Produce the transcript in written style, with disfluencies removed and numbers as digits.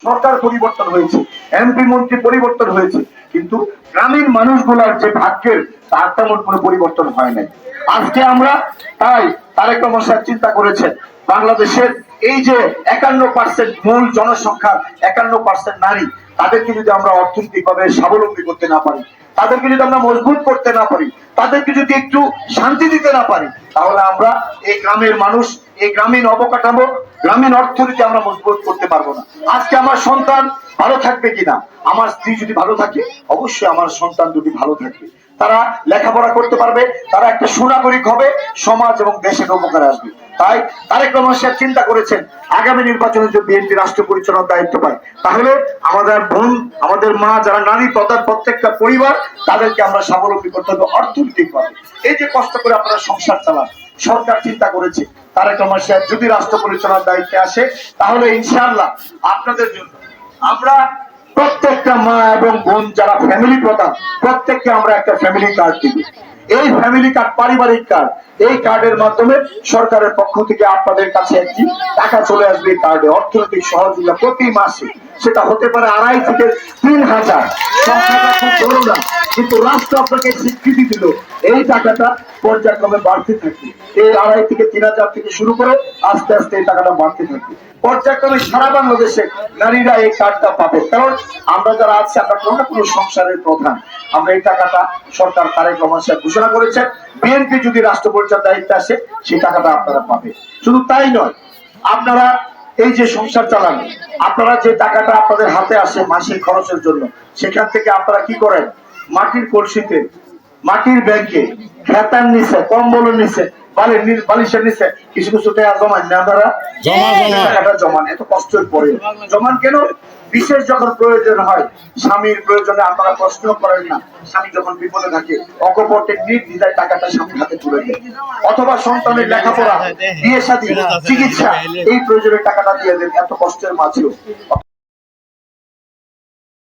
সরকার পরিবর্তন হয়েছে, এমপি মন্ত্রী পরিবর্তন হয়েছে, কিন্তু গ্রামীণ মানুষগুলার যে ভাগ্যের তার তেমন কোনো পরিবর্তন হয় নাই। আজকে আমরা তাই তারেক রহমান সাহেব চিন্তা করেছেন বাংলাদেশের এই যে 51% মূল জনসংখ্যার 51% নারী, তাদেরকে যদি আমরা অর্থনৈতিকভাবে স্বাবলম্বী করতে না পারি, তাদেরকে যদি আমরা মজবুত করতে না পারি, তাদেরকে যদি একটু শান্তি দিতে না পারি, তাহলে আমরা এই গ্রামের মানুষ, এই গ্রামীণ অবকাঠামো, গ্রামীণ অর্থনীতি আমরা মজবুত করতে পারবো না। আজকে আমার সন্তান ভালো থাকবে কিনা, আমার স্ত্রী যদি ভালো থাকে, অবশ্যই আমার সন্তান যদি ভালো থাকবে, তারা লেখাপড়া করতে পারবে, তারা একটা সুনাগরিক হবে, সমাজ এবং দেশের উপকারে আসবে। তাই তারেক রহমান সাহেব চিন্তা করেছেন আগামী নির্বাচনে যদি বিএনপি রাষ্ট্র পরিচালনার দায়িত্ব পায়, তাহলে আমাদের বোন, আমাদের মা, যারা নারী প্রধান প্রত্যেকটা পরিবার, তাদেরকে আমরা স্বাবলম্বী করতে হবে অর্থনৈতিক ভাবে। এই যে কষ্ট করে আপনারা সংসার চালান, সরকার চিন্তা করেছে তারেক রহমান সাহেব যদি রাষ্ট্র পরিচালনার দায়িত্বে আসে, তাহলে ইনশাআল্লাহ আপনাদের জন্য আমরা প্রত্যেকটা মা এবং বোন যারা ফ্যামিলি প্রধান, প্রত্যেককে আমরা একটা ফ্যামিলি কার্ড দিব। এই ফ্যামিলি কার্ড পারিবারিক কার্ড, এই কার্ডের মাধ্যমে সরকারের পক্ষ থেকে আপনাদের কাছে একটি টাকা চলে আসবে। কার্ডে অর্থনৈতিক সহযোগিতা প্রতি মাসে, সেটা হতে পারে 2,500 থেকে 3,000, সংখ্যাটা খুব বড় না, কিন্তু রাষ্ট্র আপনাকে স্বীকৃতি দিল এই টাকাটা পর্যায়ক্রমে বাড়তে থাকে। এই 2,500 থেকে 3,000 থেকে শুরু করে আস্তে আস্তে এই টাকাটা বাড়তে থাকে। পর্যায়ক্রমে সারা বাংলাদেশে নারীরা এই কার্ডটা পাবে, কারণ আমরা যারা আছি আমরা কোনো না কোনো সংসারের প্রধান। আমরা এই টাকাটা সরকার তারেক রহমান সাহেব ঘোষণা করেছেন, বিএনপি যদি রাষ্ট্র পরিচালনার দায়িত্বে আসে সেই টাকাটা আপনারা পাবে। শুধু তাই নয়, আপনারা এই যে সংসার চালান, আপনারা যে টাকাটা আপনাদের হাতে আসে মাসিক খরচের জন্য, সেখান থেকে আপনারা কি করেন, মাটির কলসিতে, মাটির ব্যাংকে, খেতার নিচে, কম্বলের নিচে, বালিশের নিচে কিছু কিছু টাকা জমান না, আপনারা টাকাটা জমান। এত কষ্টের পরে জমান কেন? বিশেষ যখন প্রয়োজন হয়, স্বামীর প্রয়োজনে আপনারা প্রশ্ন করেন না, স্বামী যখন বিপদে থাকে অকপটে নির্দ্বিধায় টাকাটা স্বামীর হাতে তুলে দেন, অথবা সন্তানের লেখাপড়া, বিয়ে শাদী, চিকিৎসা, এই প্রয়োজনে টাকাটা দিয়ে দেন এত কষ্টের মাঝেও।